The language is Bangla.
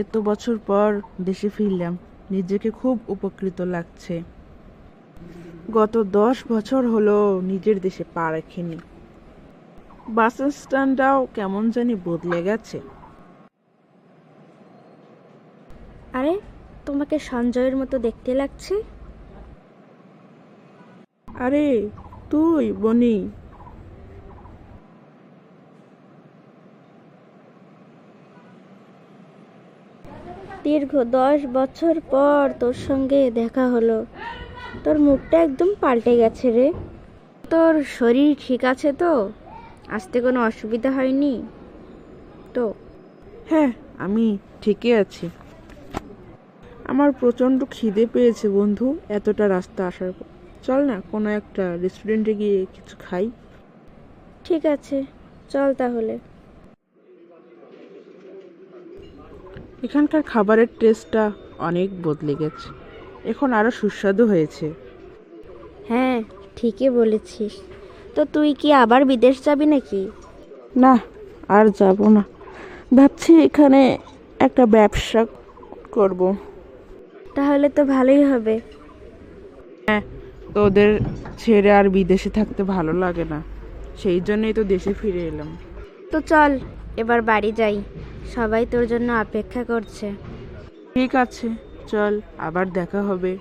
এত বছর পর দেশে ফিরলাম, নিজেকে খুব উপকৃত লাগছে। গত 10 বছর হলো নিজের দেশে পা রাখিনি। বাস স্ট্যান্ডটাও কেমন জানি বদলে গেছে। আরে, তোমাকে সঞ্জয়ের মতো দেখতে লাগছে। আরে তুই বনি? দীর্ঘ 10 বছর পর তোর সঙ্গে দেখা হলো। তোর মুখটা একদম পাল্টে গেছে রে। তোর শরীর ঠিক আছে তো? আসতে কোনো অসুবিধা হয়নি তো? হ্যাঁ, আমি ঠিকই আছি। আমার প্রচন্ড খিদে পেয়েছে বন্ধু, এতটা রাস্তা আসার পর। চল না কোনো একটা রেস্টুরেন্টে গিয়ে কিছু খাই। ঠিক আছে, চল তাহলে। এখানকার খাবারের টেস্টটা অনেক বদলে গেছে, এখন আরো সুস্বাদু হয়েছে। হ্যাঁ, ঠিকই বলেছিস। তো তুই কি আবার বিদেশ যাবি নাকি? না, আর যাব না। ভাবছি এখানে একটা ব্যবসা করব। তাহলে তো ভালোই হবে। হ্যাঁ, তোদের ছেড়ে আর বিদেশে থাকতে ভালো লাগে না, সেই জন্যই তো দেশে ফিরে এলাম। তো চল এবার বাড়ি যাই, সবাই তোর জন্য অপেক্ষা করছে। ঠিক আছে, চল, আবার দেখা হবে।